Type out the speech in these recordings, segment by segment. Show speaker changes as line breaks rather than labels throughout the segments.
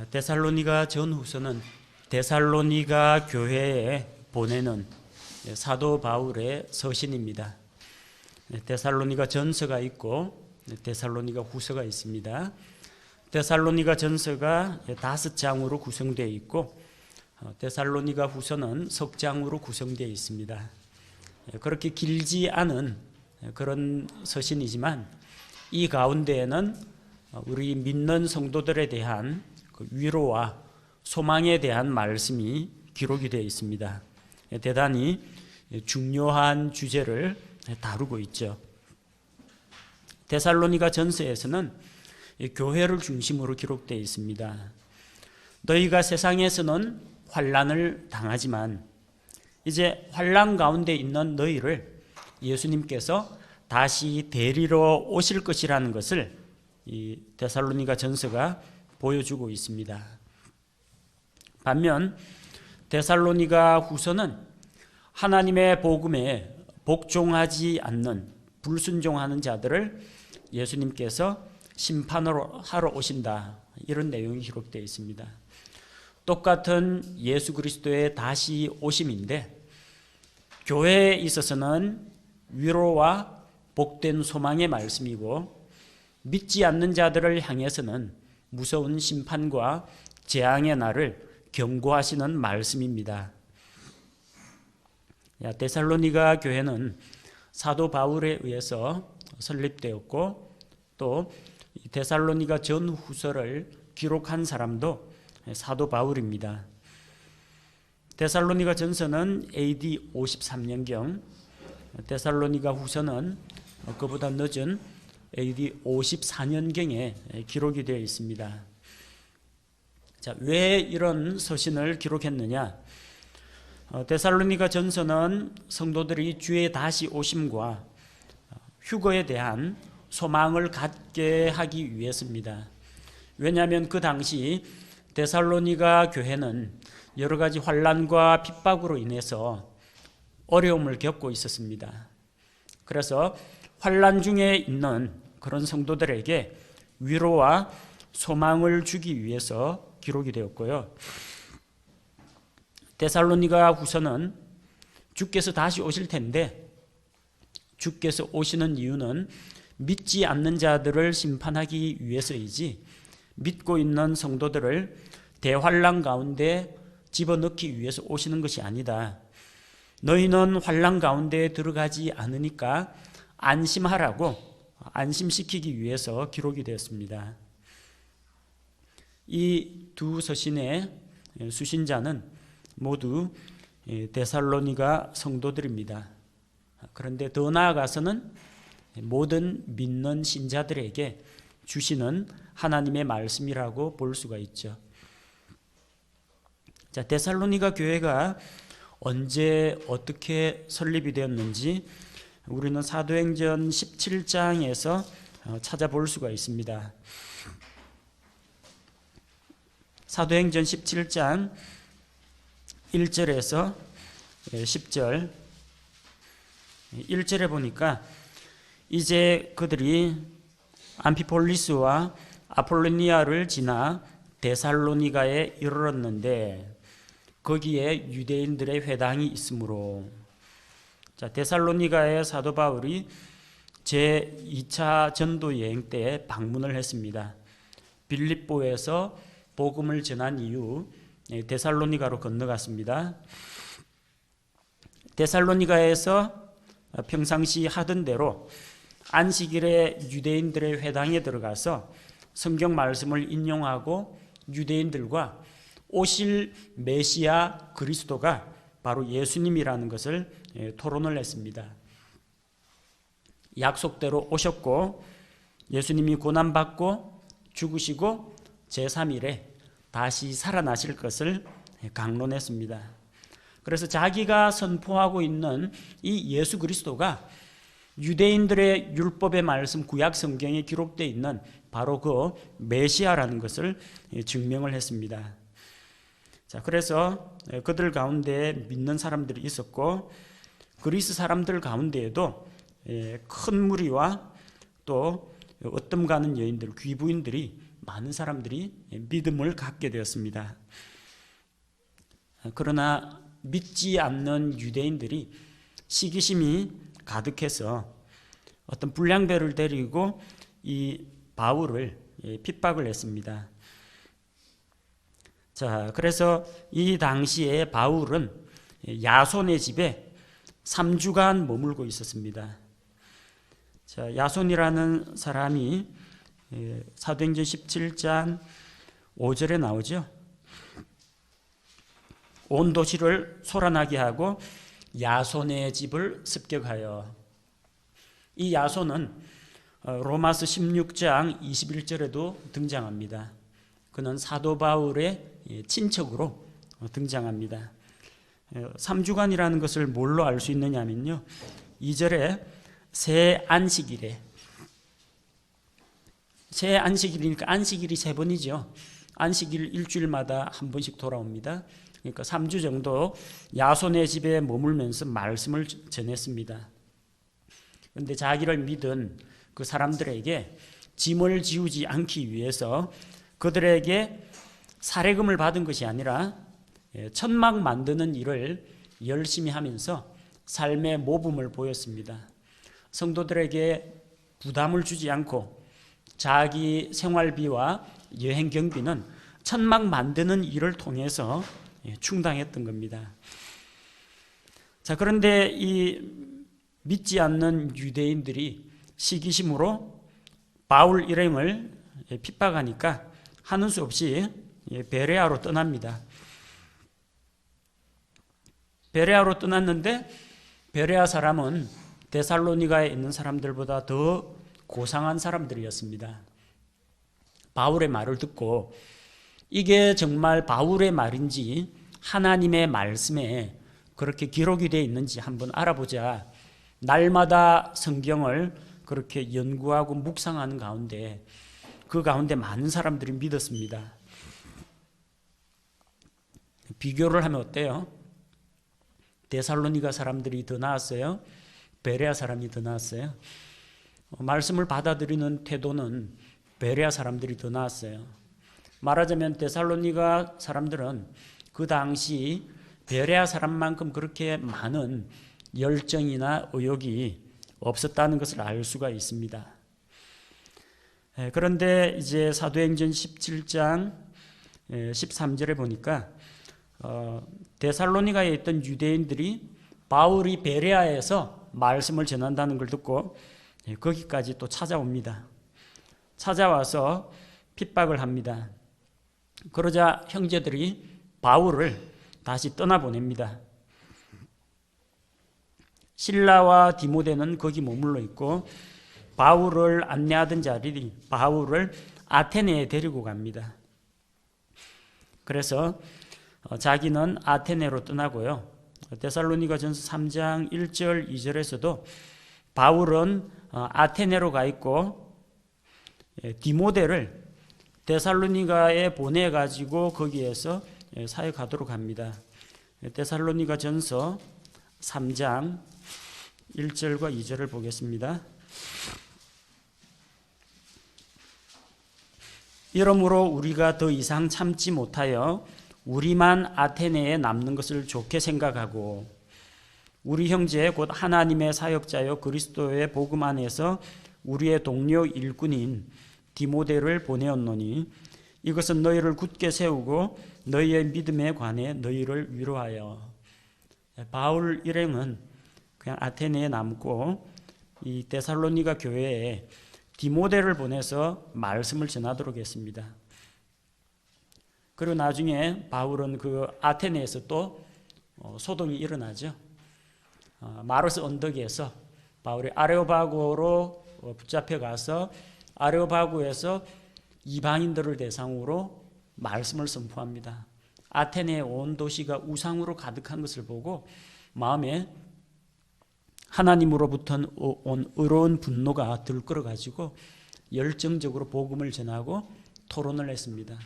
데살로니가 전후서는 데살로니가 교회에 보내는 사도 바울의 서신입니다. 데살로니가 전서가 있고 데살로니가 후서가 있습니다. 데살로니가 전서가 5장으로 구성되어 있고 데살로니가 후서는 석 장으로 구성되어 있습니다. 그렇게 길지 않은 그런 서신이지만 이 가운데에는 우리 믿는 성도들에 대한 위로와 소망에 대한 말씀이 기록이 되어 있습니다. 대단히 중요한 주제를 다루고 있죠. 데살로니가 전서에서는 교회를 중심으로 기록되어 있습니다. 너희가 세상에서는 환난을 당하지만 이제 환난 가운데 있는 너희를 예수님께서 다시 데리러 오실 것이라는 것을 이 데살로니가 전서가 보여주고 있습니다. 반면 데살로니가 후서는 하나님의 복음에 복종하지 않는 불순종하는 자들을 예수님께서 심판하러 오신다, 이런 내용이 기록되어 있습니다. 똑같은 예수 그리스도의 다시 오심인데 교회에 있어서는 위로와 복된 소망의 말씀이고 믿지 않는 자들을 향해서는 무서운 심판과 재앙의 날을 경고하시는 말씀입니다. 데살로니가 교회는 사도 바울에 의해서 설립되었고 또 데살로니가 전후서를 기록한 사람도 사도 바울입니다. 데살로니가 전서는 AD 53년경, 데살로니가 후서는 그보다 늦은 AD 54년경에 기록이 되어 있습니다. 자, 왜 이런 서신을 기록했느냐? 데살로니가 전서는 성도들이 주의 다시 오심과 휴거에 대한 소망을 갖게 하기 위해서입니다. 왜냐하면 그 당시 데살로니가 교회는 여러 가지 환난과 핍박으로 인해서 어려움을 겪고 있었습니다. 그래서 환난 중에 있는 그런 성도들에게 위로와 소망을 주기 위해서 기록이 되었고요. 데살로니가 후서는 주께서 다시 오실 텐데 주께서 오시는 이유는 믿지 않는 자들을 심판하기 위해서이지 믿고 있는 성도들을 대환난 가운데 집어넣기 위해서 오시는 것이 아니다. 너희는 환난 가운데 들어가지 않으니까 안심하라고 안심시키기 위해서 기록이 되었습니다. 이 두 서신의 수신자는 모두 데살로니가 성도들입니다. 그런데 더 나아가서는 모든 믿는 신자들에게 주시는 하나님의 말씀이라고 볼 수가 있죠. 자, 데살로니가 교회가 언제 어떻게 설립이 되었는지 우리는 사도행전 17장에서 찾아볼 수가 있습니다. 사도행전 17장 1절에서 10절, 1절에 보니까 이제 그들이 암피폴리스와 아폴로니아를 지나 데살로니가에 이르렀는데 거기에 유대인들의 회당이 있으므로, 자, 데살로니가에 사도 바울이 제2차 전도 여행 때 방문을 했습니다. 빌립보에서 복음을 전한 이후 데살로니가로 건너갔습니다. 데살로니가에서 평상시 하던 대로 안식일에 유대인들의 회당에 들어가서 성경 말씀을 인용하고 유대인들과 오실 메시아 그리스도가 바로 예수님이라는 것을 토론을 했습니다. 약속대로 오셨고 예수님이 고난받고 죽으시고 제3일에 다시 살아나실 것을 강론했습니다. 그래서 자기가 선포하고 있는 이 예수 그리스도가 유대인들의 율법의 말씀 구약 성경에 기록되어 있는 바로 그 메시아라는 것을 증명을 했습니다. 자, 그래서 그들 가운데 믿는 사람들이 있었고 그리스 사람들 가운데에도 큰 무리와 또 어뜸 가는 여인들, 귀부인들이 많은 사람들이 믿음을 갖게 되었습니다. 그러나 믿지 않는 유대인들이 시기심이 가득해서 어떤 불량배를 데리고 이 바울을 핍박을 했습니다. 자, 그래서 이 당시에 바울은 야손의 집에 3주간 머물고 있었습니다. 자, 야손이라는 사람이 사도행전 17장 5절에 나오죠. 온 도시를 소란하게 하고 야손의 집을 습격하여. 이 야손은 로마서 16장 21절에도 등장합니다. 그는 사도 바울의 친척으로 등장합니다. 3주간이라는 것을 뭘로 알 수 있느냐면요, 2절에 새 안식일에, 새 안식일이니까 안식일이 3번이죠. 안식일 일주일마다 한 번씩 돌아옵니다. 그러니까 3주 정도 야손의 집에 머물면서 말씀을 전했습니다. 그런데 자기를 믿은 그 사람들에게 짐을 지우지 않기 위해서 그들에게 사례금을 받은 것이 아니라 천막 만드는 일을 열심히 하면서 삶의 모범을 보였습니다. 성도들에게 부담을 주지 않고 자기 생활비와 여행 경비는 천막 만드는 일을 통해서 충당했던 겁니다. 자, 그런데 이 믿지 않는 유대인들이 시기심으로 바울 일행을 핍박하니까 하는 수 없이 베레아로 떠납니다. 베레아로 떠났는데 베레아 사람은 데살로니가에 있는 사람들보다 더 고상한 사람들이었습니다. 바울의 말을 듣고 이게 정말 바울의 말인지 하나님의 말씀에 그렇게 기록이 되어 있는지 한번 알아보자. 날마다 성경을 그렇게 연구하고 묵상하는 가운데 그 가운데 많은 사람들이 믿었습니다. 비교를 하면 어때요? 데살로니가 사람들이 더 나았어요? 베레아 사람이 더 나았어요? 말씀을 받아들이는 태도는 베레아 사람들이 더 나았어요. 말하자면 데살로니가 사람들은 그 당시 베레아 사람만큼 그렇게 많은 열정이나 의욕이 없었다는 것을 알 수가 있습니다. 그런데 이제 사도행전 17장 13절에 보니까 데살로니가에 있던 유대인들이 바울이 베레아에서 말씀을 전한다는 걸 듣고 거기까지 또 찾아옵니다. 찾아와서 핍박을 합니다. 그러자 형제들이 바울을 다시 떠나보냅니다. 실라와 디모데는 거기 머물러 있고 바울을 안내하던 자들이 바울을 아테네에 데리고 갑니다. 그래서 자기는 아테네로 떠나고요. 데살로니가전서 3장 1절 2절에서도 바울은 아테네로 가 있고 디모데를 데살로니가에 보내가지고 거기에서 사역하도록 합니다. 데살로니가전서 3장 1절과 2절을 보겠습니다. 이러므로 우리가 더 이상 참지 못하여 우리만 아테네에 남는 것을 좋게 생각하고 우리 형제 곧 하나님의 사역자여 그리스도의 복음 안에서 우리의 동료 일꾼인 디모데를 보내었노니 이것은 너희를 굳게 세우고 너희의 믿음에 관해 너희를 위로하여. 바울 일행은 그냥 아테네에 남고 이 데살로니가 교회에 디모데를 보내서 말씀을 전하도록 했습니다. 그리고 나중에 바울은 그 아테네에서 또 소동이 일어나죠. 마로스 언덕에서 바울이 아레오바고로 붙잡혀 가서 아레오바고에서 이방인들을 대상으로 말씀을 선포합니다. 아테네의 온 도시가 우상으로 가득한 것을 보고 마음에 하나님으로부터 온 의로운 분노가 들끓어가지고 열정적으로 복음을 전하고 토론을 했습니다.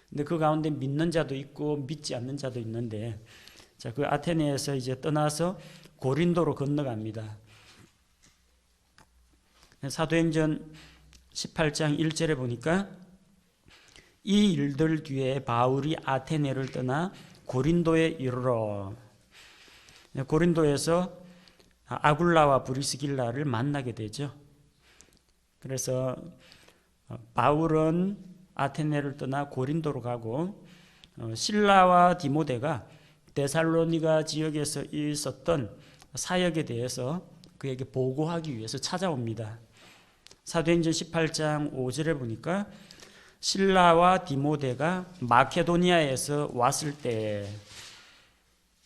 근데 그 가운데 믿는 자도 있고 믿지 않는 자도 있는데, 자, 그 아테네에서 이제 떠나서 고린도로 건너갑니다. 사도행전 18장 1절에 보니까 이 일들 뒤에 바울이 아테네를 떠나 고린도에 이르러 고린도에서 아굴라와 브리스길라를 만나게 되죠. 그래서 바울은 아테네를 떠나 고린도로 가고 실라와 디모데가 데살로니가 지역에서 있었던 사역에 대해서 그에게 보고하기 위해서 찾아옵니다. 사도행전 18장 5절에 보니까 실라와 디모데가 마케도니아에서 왔을 때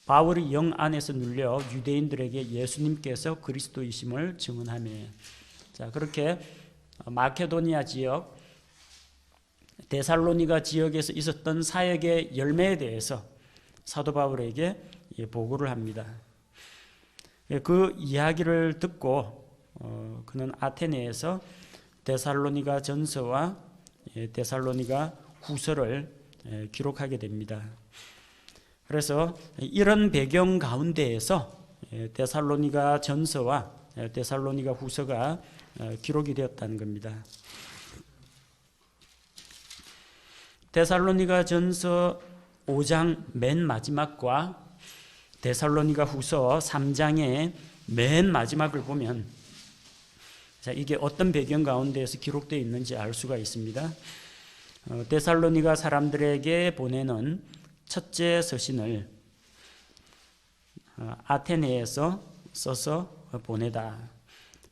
바울이 영 안에서 눌려 유대인들에게 예수님께서 그리스도이심을 증언하며, 자, 그렇게 마케도니아 지역, 데살로니가 지역에서 있었던 사역의 열매에 대해서 사도 바울에게 보고를 합니다. 그 이야기를 듣고 그는 아테네에서 데살로니가 전서와 데살로니가 후서를 기록하게 됩니다. 그래서 이런 배경 가운데에서 데살로니가 전서와 데살로니가 후서가 기록이 되었다는 겁니다. 데살로니가 전서 5장 맨 마지막과 데살로니가 후서 3장의 맨 마지막을 보면, 자, 이게 어떤 배경 가운데에서 기록되어 있는지 알 수가 있습니다. 데살로니가 사람들에게 보내는 첫째 서신을 아테네에서 써서 보내다.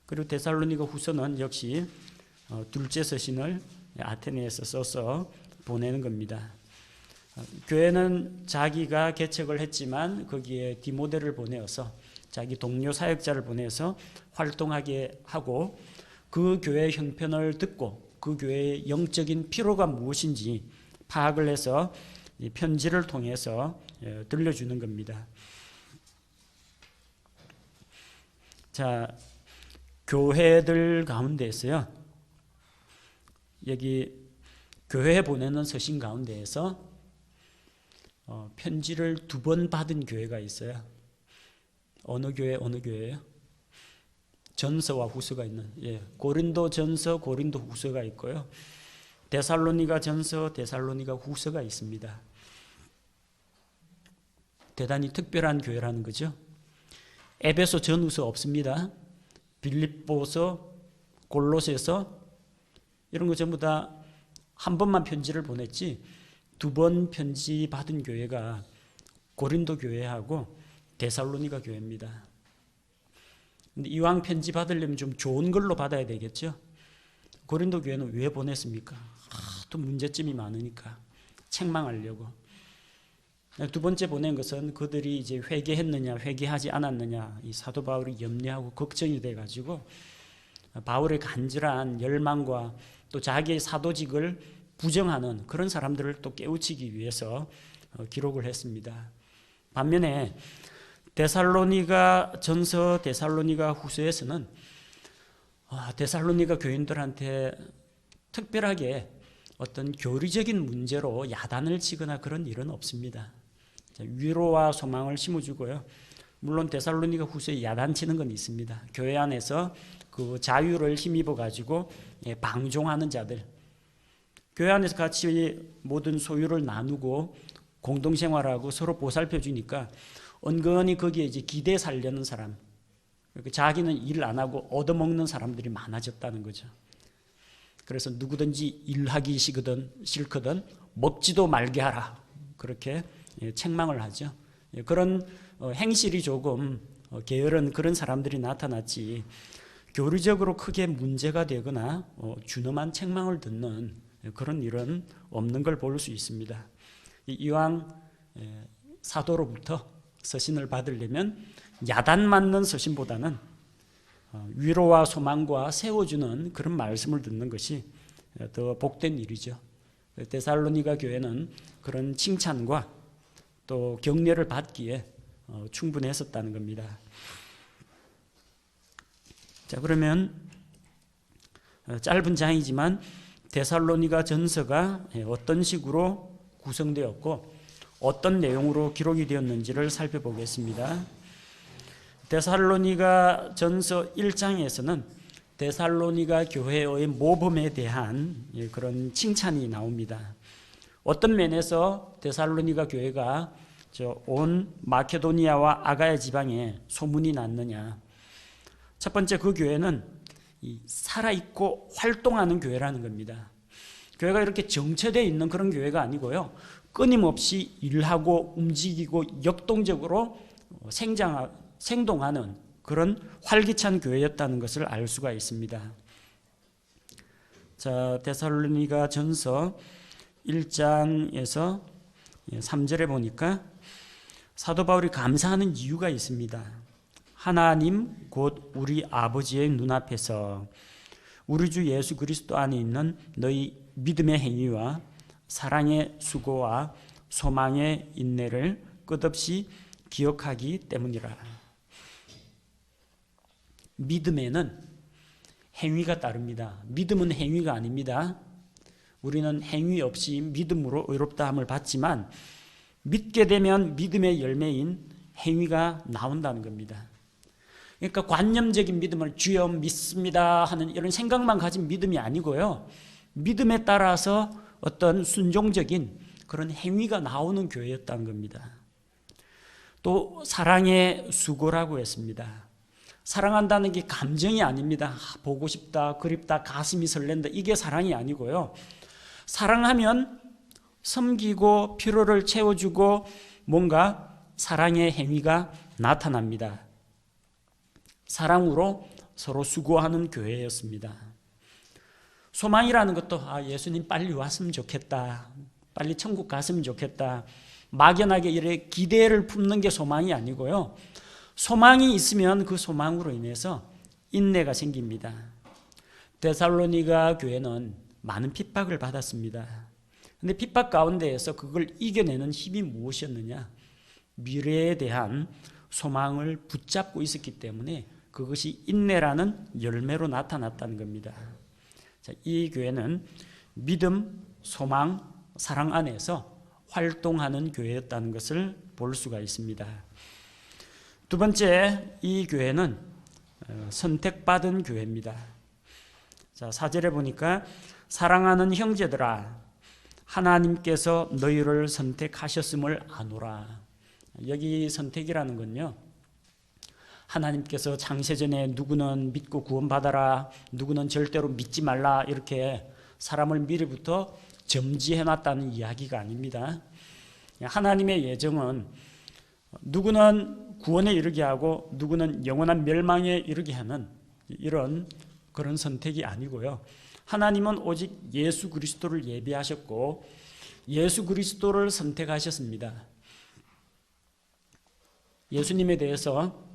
그리고 데살로니가 후서는 역시 둘째 서신을 아테네에서 써서 보내는 겁니다. 교회는 자기가 개척을 했지만 거기에 디모데를 보내어서 자기 동료 사역자를 보내서 활동하게 하고, 그 교회의 형편을 듣고 그 교회의 영적인 필요가 무엇인지 파악을 해서 이 편지를 통해서 들려주는 겁니다. 자, 교회들 가운데서요, 여기 교회에 보내는 서신 가운데에서 편지를 2번 받은 교회가 있어요. 어느 교회예요? 전서와 후서가 있는, 고린도 전서, 고린도 후서가 있고요. 데살로니가 전서, 데살로니가 후서가 있습니다. 대단히 특별한 교회라는 거죠. 에베소 전후서 없습니다. 빌립보서, 골로새서 이런 거 전부 다 한 번만 편지를 보냈지 2번 편지 받은 교회가 고린도 교회하고 데살로니가 교회입니다. 근데 이왕 편지 받으려면 좀 좋은 걸로 받아야 되겠죠. 고린도 교회는 왜 보냈습니까? 또 문제점이 많으니까 책망하려고. 2번째 보낸 것은 그들이 이제 회개했느냐 회개하지 않았느냐, 이 사도 바울이 염려하고 걱정이 돼가지고 바울의 간절한 열망과 또 자기의 사도직을 부정하는 그런 사람들을 또 깨우치기 위해서 기록을 했습니다. 반면에 데살로니가 전서, 데살로니가 후서에서는 데살로니가 교인들한테 특별하게 어떤 교리적인 문제로 야단을 치거나 그런 일은 없습니다. 위로와 소망을 심어주고요. 물론 데살로니가 후서에 야단치는 건 있습니다. 교회 안에서 그 자유를 힘입어 가지고 방종하는 자들, 교회 안에서 같이 모든 소유를 나누고 공동생활하고 서로 보살펴 주니까 은근히 거기에 이제 기대 살려는 사람, 자기는 일 안 하고 얻어먹는 사람들이 많아졌다는 거죠. 그래서 누구든지 일하기 싫거든 먹지도 말게 하라, 그렇게 책망을 하죠. 그런 행실이 조금 게으른 그런 사람들이 나타났지, 교리적으로 크게 문제가 되거나 준엄한 책망을 듣는 그런 일은 없는 걸 볼 수 있습니다. 이왕 사도로부터 서신을 받으려면 야단 맞는 서신보다는 위로와 소망과 세워주는 그런 말씀을 듣는 것이 더 복된 일이죠. 데살로니가 교회는 그런 칭찬과 또 격려를 받기에 충분했었다는 겁니다. 자, 그러면 짧은 장이지만 데살로니가 전서가 어떤 식으로 구성되었고 어떤 내용으로 기록이 되었는지를 살펴보겠습니다. 데살로니가 전서 1장에서는 데살로니가 교회의 모범에 대한 그런 칭찬이 나옵니다. 어떤 면에서 데살로니가 교회가 온 마케도니아와 아가야 지방에 소문이 났느냐. 첫 번째, 그 교회는 살아있고 활동하는 교회라는 겁니다. 교회가 이렇게 정체되어 있는 그런 교회가 아니고요, 끊임없이 일하고 움직이고 역동적으로 생동하는 그런 활기찬 교회였다는 것을 알 수가 있습니다. 자, 데살로니가 전서 1장에서 3절에 보니까 사도 바울이 감사하는 이유가 있습니다. 하나님 곧 우리 아버지의 눈앞에서 우리 주 예수 그리스도 안에 있는 너희 믿음의 행위와 사랑의 수고와 소망의 인내를 끝없이 기억하기 때문이라. 믿음에는 행위가 따릅니다. 믿음은 행위가 아닙니다. 우리는 행위 없이 믿음으로 의롭다함을 받지만 믿게 되면 믿음의 열매인 행위가 나온다는 겁니다. 그러니까 관념적인 믿음을 주여 믿습니다 하는 이런 생각만 가진 믿음이 아니고요, 믿음에 따라서 어떤 순종적인 그런 행위가 나오는 교회였다는 겁니다. 또 사랑의 수고라고 했습니다. 사랑한다는 게 감정이 아닙니다. 보고 싶다, 그립다, 가슴이 설렌다, 이게 사랑이 아니고요, 사랑하면 섬기고 필요를 채워주고 뭔가 사랑의 행위가 나타납니다. 사랑으로 서로 수고하는 교회였습니다. 소망이라는 것도 예수님 빨리 왔으면 좋겠다, 빨리 천국 갔으면 좋겠다, 막연하게 이렇게 기대를 품는 게 소망이 아니고요, 소망이 있으면 그 소망으로 인해서 인내가 생깁니다. 데살로니가 교회는 많은 핍박을 받았습니다. 그런데 핍박 가운데에서 그걸 이겨내는 힘이 무엇이었느냐? 미래에 대한 소망을 붙잡고 있었기 때문에 그것이 인내라는 열매로 나타났다는 겁니다. 자, 이 교회는 믿음, 소망, 사랑 안에서 활동하는 교회였다는 것을 볼 수가 있습니다. 두 번째, 이 교회는 선택받은 교회입니다. 자, 4절에 보니까 사랑하는 형제들아, 하나님께서 너희를 선택하셨음을 아노라. 여기 선택이라는 건요, 하나님께서 창세전에 누구는 믿고 구원받아라, 누구는 절대로 믿지 말라, 이렇게 사람을 미리부터 점지해놨다는 이야기가 아닙니다. 하나님의 예정은 누구는 구원에 이르게 하고 누구는 영원한 멸망에 이르게 하는 이런 그런 선택이 아니고요, 하나님은 오직 예수 그리스도를 예비하셨고 예수 그리스도를 선택하셨습니다. 예수님에 대해서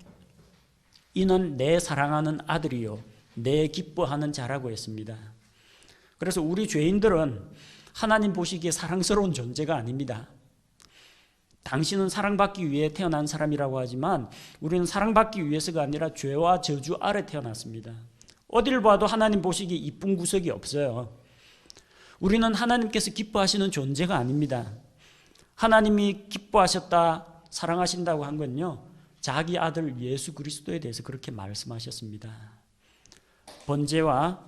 이는 내 사랑하는 아들이요 내 기뻐하는 자라고 했습니다. 그래서 우리 죄인들은 하나님 보시기에 사랑스러운 존재가 아닙니다. 당신은 사랑받기 위해 태어난 사람이라고 하지만 우리는 사랑받기 위해서가 아니라 죄와 저주 아래 태어났습니다. 어딜 봐도 하나님 보시기에 이쁜 구석이 없어요. 우리는 하나님께서 기뻐하시는 존재가 아닙니다. 하나님이 기뻐하셨다, 사랑하신다고 한 건요, 자기 아들 예수 그리스도에 대해서 그렇게 말씀하셨습니다. 번제와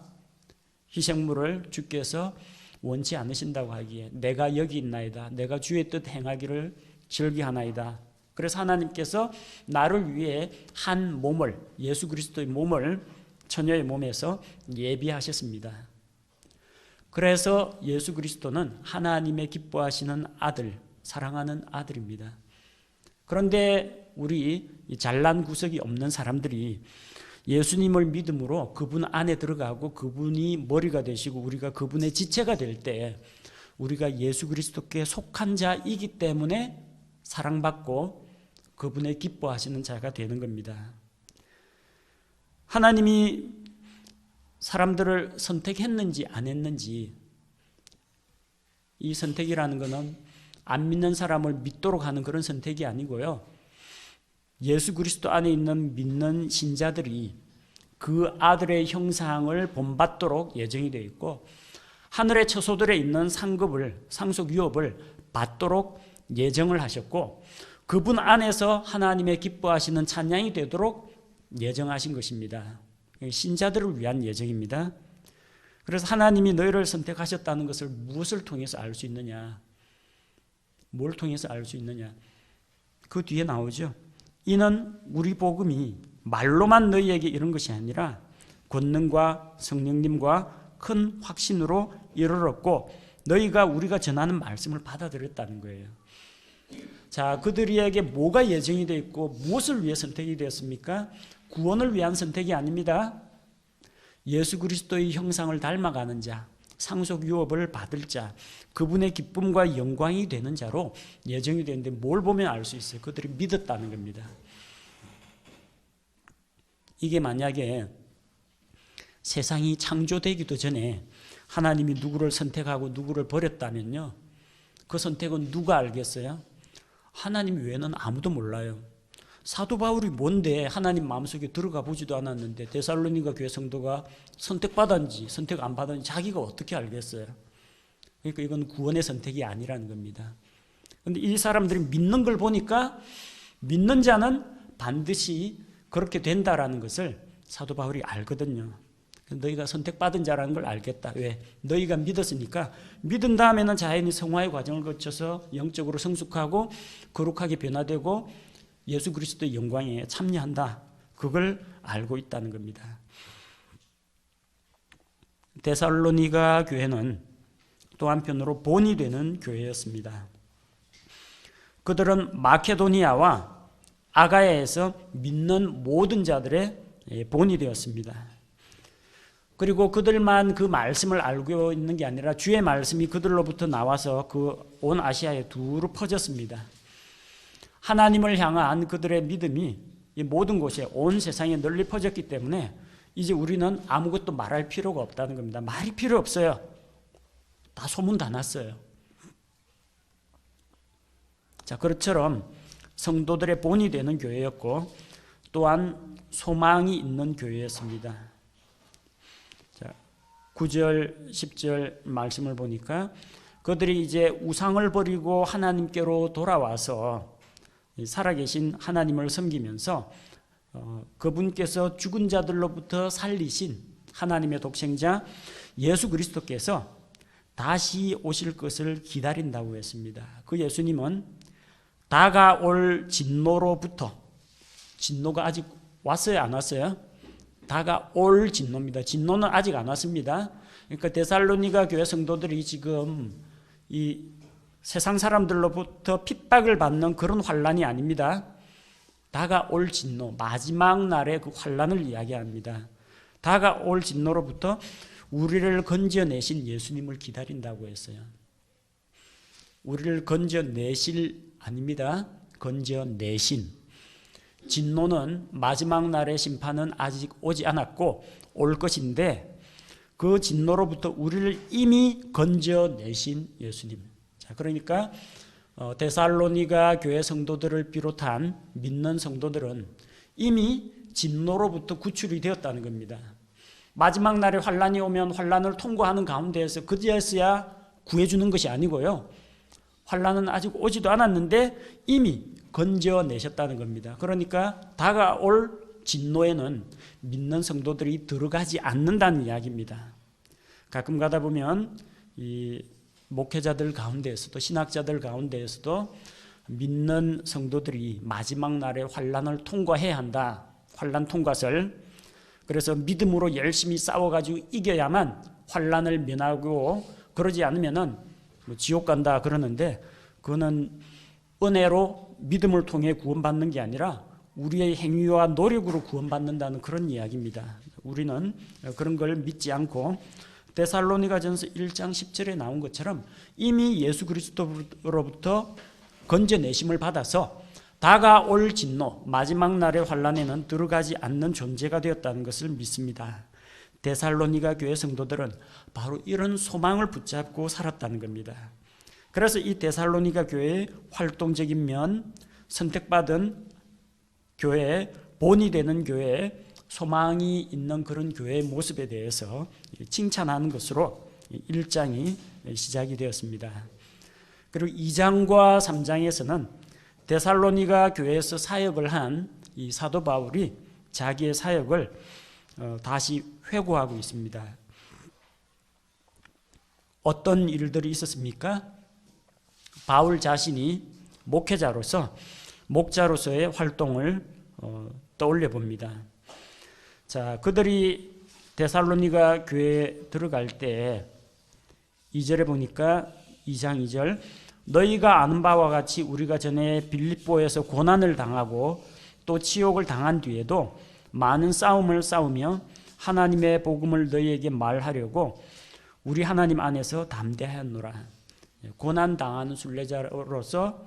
희생물을 주께서 원치 않으신다고 하기에 내가 여기 있나이다, 내가 주의 뜻 행하기를 즐기하나이다. 그래서 하나님께서 나를 위해 한 몸을, 예수 그리스도의 몸을 처녀의 몸에서 예비하셨습니다. 그래서 예수 그리스도는 하나님의 기뻐하시는 아들, 사랑하는 아들입니다. 그런데 우리 잘난 구석이 없는 사람들이 예수님을 믿음으로 그분 안에 들어가고 그분이 머리가 되시고 우리가 그분의 지체가 될 때 우리가 예수 그리스도께 속한 자이기 때문에 사랑받고 그분의 기뻐하시는 자가 되는 겁니다. 하나님이 사람들을 선택했는지 안 했는지, 이 선택이라는 것은 안 믿는 사람을 믿도록 하는 그런 선택이 아니고요, 예수 그리스도 안에 있는 믿는 신자들이 그 아들의 형상을 본받도록 예정이 되어 있고 하늘의 처소들에 있는 상급을, 상속 유업을 받도록 예정을 하셨고 그분 안에서 하나님의 기뻐하시는 찬양이 되도록 예정하신 것입니다. 신자들을 위한 예정입니다. 그래서 하나님이 너희를 선택하셨다는 것을 무엇을 통해서 알 수 있느냐? 뭘 통해서 알 수 있느냐? 그 뒤에 나오죠. 이는 우리 복음이 말로만 너희에게 이런 것이 아니라 권능과 성령님과 큰 확신으로 이르렀고 너희가 우리가 전하는 말씀을 받아들였다는 거예요. 자, 그들에게 뭐가 예정이 되어 있고 무엇을 위해 선택이 되었습니까? 구원을 위한 선택이 아닙니다. 예수 그리스도의 형상을 닮아가는 자, 상속 유업을 받을 자, 그분의 기쁨과 영광이 되는 자로 예정이 되는데 뭘 보면 알 수 있어요? 그들이 믿었다는 겁니다. 이게 만약에 세상이 창조되기도 전에 하나님이 누구를 선택하고 누구를 버렸다면요, 그 선택은 누가 알겠어요? 하나님 외에는 아무도 몰라요. 사도 바울이 뭔데 하나님 마음속에 들어가 보지도 않았는데 데살로니가 교회 성도가 선택받았는지 선택 안 받았는지 자기가 어떻게 알겠어요? 그러니까 이건 구원의 선택이 아니라는 겁니다. 그런데 이 사람들이 믿는 걸 보니까 믿는 자는 반드시 그렇게 된다라는 것을 사도 바울이 알거든요. 너희가 선택받은 자라는 걸 알겠다. 왜? 너희가 믿었으니까. 믿은 다음에는 자연히 성화의 과정을 거쳐서 영적으로 성숙하고 거룩하게 변화되고 예수 그리스도의 영광에 참여한다. 그걸 알고 있다는 겁니다. 데살로니가 교회는 또 한편으로 본이 되는 교회였습니다. 그들은 마케도니아와 아가야에서 믿는 모든 자들의 본이 되었습니다. 그리고 그들만 그 말씀을 알고 있는 게 아니라 주의 말씀이 그들로부터 나와서 그 온 아시아에 두루 퍼졌습니다. 하나님을 향한 그들의 믿음이 이 모든 곳에 온 세상에 널리 퍼졌기 때문에 이제 우리는 아무것도 말할 필요가 없다는 겁니다. 말이 필요 없어요. 다 소문 다 났어요. 자, 그것처럼 성도들의 본이 되는 교회였고 또한 소망이 있는 교회였습니다. 자, 9절, 10절 말씀을 보니까 그들이 이제 우상을 버리고 하나님께로 돌아와서 살아계신 하나님을 섬기면서 그분께서 죽은 자들로부터 살리신 하나님의 독생자 예수 그리스도께서 다시 오실 것을 기다린다고 했습니다. 그 예수님은 다가올 진노로부터, 진노가 아직 왔어요, 안 왔어요? 다가올 진노입니다. 진노는 아직 안 왔습니다. 그러니까 데살로니가 교회 성도들이 지금 이 세상 사람들로부터 핍박을 받는 그런 환난이 아닙니다. 다가올 진노, 마지막 날의 그 환난을 이야기합니다. 다가올 진노로부터 우리를 건져내신 예수님을 기다린다고 했어요. 우리를 건져내실 아닙니다. 건져내신. 진노는 마지막 날의 심판은 아직 오지 않았고 올 것인데 그 진노로부터 우리를 이미 건져내신 예수님. 자, 그러니까 데살로니가 교회 성도들을 비롯한 믿는 성도들은 이미 진노로부터 구출이 되었다는 겁니다. 마지막 날에 환란이 오면 환란을 통과하는 가운데에서 그제서야 구해주는 것이 아니고요. 환란은 아직 오지도 않았는데 이미 건져내셨다는 겁니다. 그러니까 다가올 진노에는 믿는 성도들이 들어가지 않는다는 이야기입니다. 가끔 가다 보면 이 목회자들 가운데에서도 신학자들 가운데에서도 믿는 성도들이 마지막 날에 환란을 통과해야 한다. 환란 통과설. 그래서 믿음으로 열심히 싸워가지고 이겨야만 환란을 면하고 그러지 않으면은 뭐 지옥 간다 그러는데 그거는 은혜로 믿음을 통해 구원받는 게 아니라 우리의 행위와 노력으로 구원받는다는 그런 이야기입니다. 우리는 그런 걸 믿지 않고 데살로니가전서 1장 10절에 나온 것처럼 이미 예수 그리스도로부터 건져내심을 받아서 다가올 진노, 마지막 날의 환란에는 들어가지 않는 존재가 되었다는 것을 믿습니다. 데살로니가 교회 성도들은 바로 이런 소망을 붙잡고 살았다는 겁니다. 그래서 이 데살로니가 교회의 활동적인 면, 선택받은 교회, 본이 되는 교회, 소망이 있는 그런 교회의 모습에 대해서 칭찬하는 것으로 1장이 시작이 되었습니다. 그리고 2장과 3장에서는 데살로니가 교회에서 사역을 한 이 사도 바울이 자기의 사역을 다시 회고하고 있습니다. 어떤 일들이 있었습니까? 바울 자신이 목회자로서 목자로서의 활동을 떠올려 봅니다. 자, 그들이 데살로니가 교회에 들어갈 때 2절에 보니까 2장 2절 너희가 아는 바와 같이 우리가 전에 빌립보에서 고난을 당하고 또 치욕을 당한 뒤에도 많은 싸움을 싸우며 하나님의 복음을 너희에게 말하려고 우리 하나님 안에서 담대하였노라. 고난 당하는 순례자로서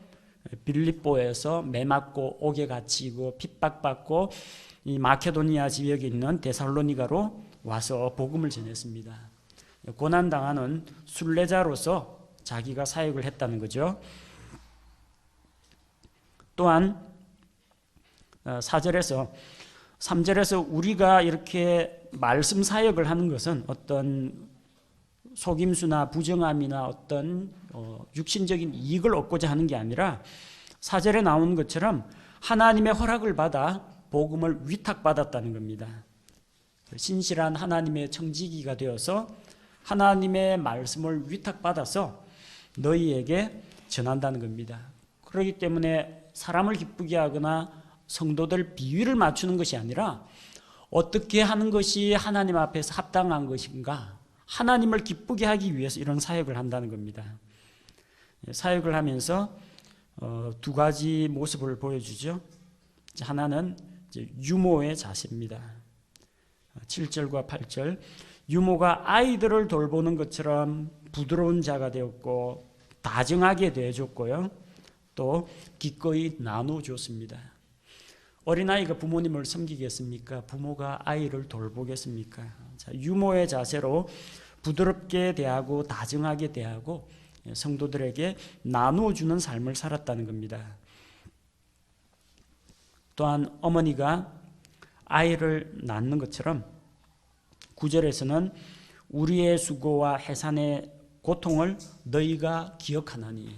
빌립보에서 매맞고 옥에 갇히고 핍박받고 이 마케도니아 지역에 있는 데살로니가로 와서 복음을 전했습니다. 고난 당하는 순례자로서 자기가 사역을 했다는 거죠. 또한 4절에서 3절에서 우리가 이렇게 말씀 사역을 하는 것은 어떤 속임수나 부정함이나 어떤 육신적인 이익을 얻고자 하는 게 아니라 4절에 나오는 것처럼 하나님의 허락을 받아 복음을 위탁받았다는 겁니다. 신실한 하나님의 청지기가 되어서 하나님의 말씀을 위탁받아서 너희에게 전한다는 겁니다. 그렇기 때문에 사람을 기쁘게 하거나 성도들 비위를 맞추는 것이 아니라 어떻게 하는 것이 하나님 앞에서 합당한 것인가, 하나님을 기쁘게 하기 위해서 이런 사역을 한다는 겁니다. 사역을 하면서 두 가지 모습을 보여주죠. 하나는 유모의 자세입니다. 7절과 8절 유모가 아이들을 돌보는 것처럼 부드러운 자가 되었고 다정하게 대해줬고요. 또 기꺼이 나눠줬습니다. 어린아이가 부모님을 섬기겠습니까? 부모가 아이를 돌보겠습니까? 자, 유모의 자세로 부드럽게 대하고 다정하게 대하고 성도들에게 나누어주는 삶을 살았다는 겁니다. 또한 어머니가 아이를 낳는 것처럼 9절에서는 우리의 수고와 해산의 고통을 너희가 기억하나니,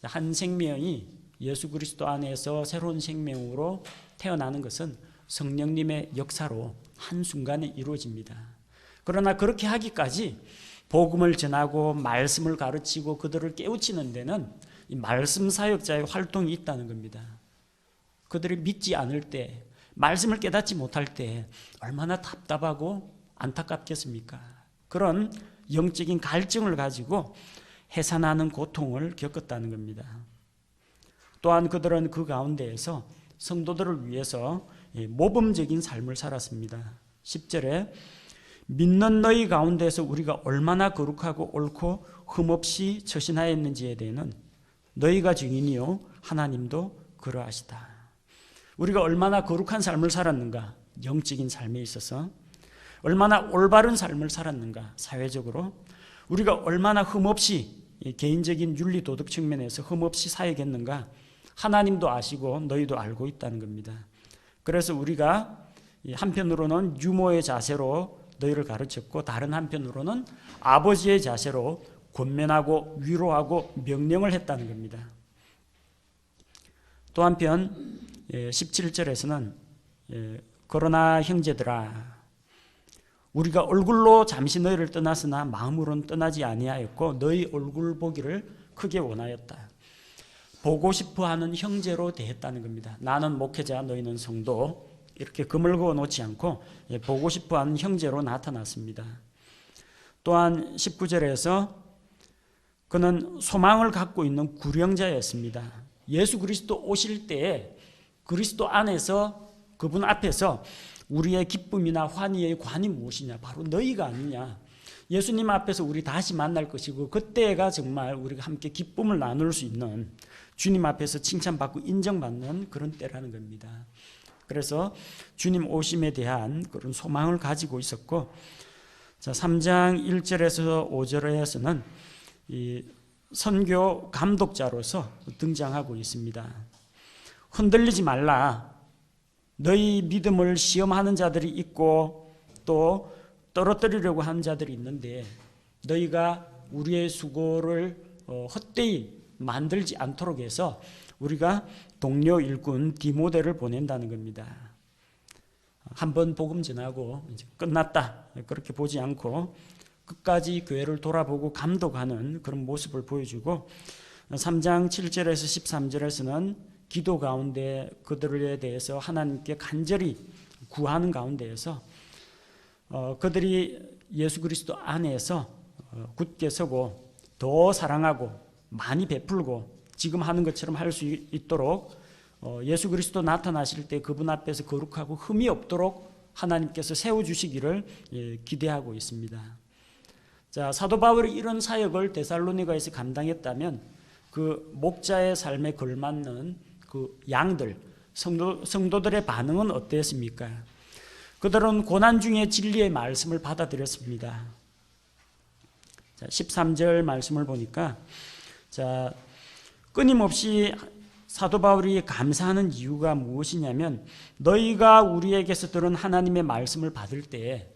한 생명이 예수 그리스도 안에서 새로운 생명으로 태어나는 것은 성령님의 역사로 한순간에 이루어집니다. 그러나 그렇게 하기까지 복음을 전하고 말씀을 가르치고 그들을 깨우치는 데는 이 말씀 사역자의 활동이 있다는 겁니다. 그들이 믿지 않을 때, 말씀을 깨닫지 못할 때 얼마나 답답하고 안타깝겠습니까? 그런 영적인 갈증을 가지고 해산하는 고통을 겪었다는 겁니다. 또한 그들은 그 가운데에서 성도들을 위해서 모범적인 삶을 살았습니다. 10절에 믿는 너희 가운데서 우리가 얼마나 거룩하고 옳고 흠없이 처신하였는지에 대해는 너희가 증인이요 하나님도 그러하시다. 우리가 얼마나 거룩한 삶을 살았는가, 영적인 삶에 있어서 얼마나 올바른 삶을 살았는가, 사회적으로 우리가 얼마나 흠없이 개인적인 윤리 도덕 측면에서 흠없이 사역했는가 하나님도 아시고 너희도 알고 있다는 겁니다. 그래서 우리가 한편으로는 유모의 자세로 너희를 가르쳤고 다른 한편으로는 아버지의 자세로 권면하고 위로하고 명령을 했다는 겁니다. 또 한편 17절에서는 그러나 형제들아 우리가 얼굴로 잠시 너희를 떠났으나 마음으로는 떠나지 아니하였고 너희 얼굴 보기를 크게 원하였다. 보고 싶어하는 형제로 대했다는 겁니다. 나는 목회자, 너희는 성도, 이렇게 금을 그어 놓지 않고 보고 싶어하는 형제로 나타났습니다. 또한 19절에서 그는 소망을 갖고 있는 구령자였습니다. 예수 그리스도 오실 때에 그리스도 안에서 그분 앞에서 우리의 기쁨이나 환희의 관이 무엇이냐, 바로 너희가 아니냐. 예수님 앞에서 우리 다시 만날 것이고 그때가 정말 우리가 함께 기쁨을 나눌 수 있는, 주님 앞에서 칭찬받고 인정받는 그런 때라는 겁니다. 그래서 주님 오심에 대한 그런 소망을 가지고 있었고, 자, 3장 1절에서 5절에서는 이 선교 감독자로서 등장하고 있습니다. 흔들리지 말라. 너희 믿음을 시험하는 자들이 있고 또 떨어뜨리려고 하는 자들이 있는데 너희가 우리의 수고를 헛되이 만들지 않도록 해서 우리가 동료 일꾼 디모데를 보낸다는 겁니다. 한번 복음 전하고 이제 끝났다 그렇게 보지 않고 끝까지 교회를 돌아보고 감독하는 그런 모습을 보여주고, 3장 7절에서 13절에서는 기도 가운데 그들에 대해서 하나님께 간절히 구하는 가운데에서 그들이 예수 그리스도 안에서 굳게 서고 더 사랑하고 많이 베풀고 지금 하는 것처럼 할 수 있도록 예수 그리스도 나타나실 때 그분 앞에서 거룩하고 흠이 없도록 하나님께서 세워주시기를 기대하고 있습니다. 자, 사도 바울이 이런 사역을 데살로니가에서 감당했다면 그 목자의 삶에 걸맞는 그 양들, 성도들의 반응은 어땠습니까? 그들은 고난 중에 진리의 말씀을 받아들였습니다. 자, 13절 말씀을 보니까 자, 끊임없이 사도 바울이 감사하는 이유가 무엇이냐면 너희가 우리에게서 들은 하나님의 말씀을 받을 때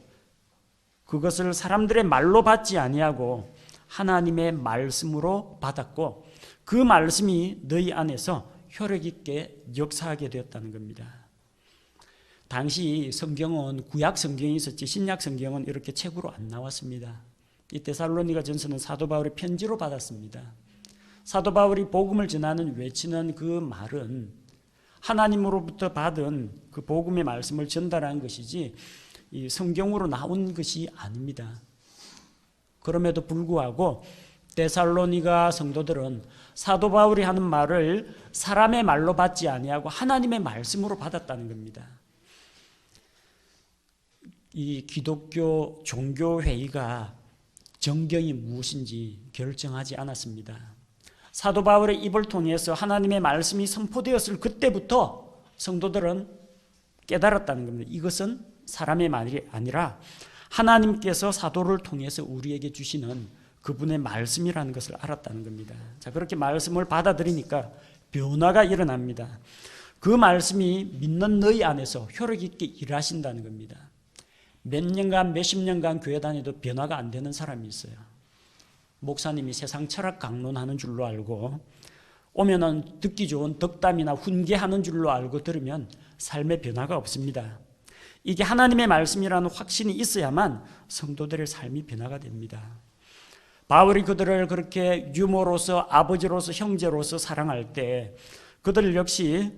그것을 사람들의 말로 받지 아니하고 하나님의 말씀으로 받았고 그 말씀이 너희 안에서 효력 있게 역사하게 되었다는 겁니다. 당시 성경은 구약 성경이 있었지 신약 성경은 이렇게 책으로 안 나왔습니다. 이 데살로니가 전서는 사도 바울의 편지로 받았습니다. 사도 바울이 복음을 전하는 외치는 그 말은 하나님으로부터 받은 그 복음의 말씀을 전달한 것이지 이 성경으로 나온 것이 아닙니다. 그럼에도 불구하고 데살로니가 성도들은 사도 바울이 하는 말을 사람의 말로 받지 아니하고 하나님의 말씀으로 받았다는 겁니다. 이 기독교 종교회의가 정경이 무엇인지 결정하지 않았습니다. 사도 바울의 입을 통해서 하나님의 말씀이 선포되었을 그때부터 성도들은 깨달았다는 겁니다. 이것은 사람의 말이 아니라 하나님께서 사도를 통해서 우리에게 주시는 그분의 말씀이라는 것을 알았다는 겁니다. 자, 그렇게 말씀을 받아들이니까 변화가 일어납니다. 그 말씀이 믿는 너희 안에서 효력 있게 일하신다는 겁니다. 몇 년간 몇십 년간 교회 다녀도 변화가 안 되는 사람이 있어요. 목사님이 세상 철학 강론하는 줄로 알고 오면은 듣기 좋은 덕담이나 훈계하는 줄로 알고 들으면 삶의 변화가 없습니다. 이게 하나님의 말씀이라는 확신이 있어야만 성도들의 삶이 변화가 됩니다. 바울이 그들을 그렇게 유모로서 아버지로서 형제로서 사랑할 때 그들 역시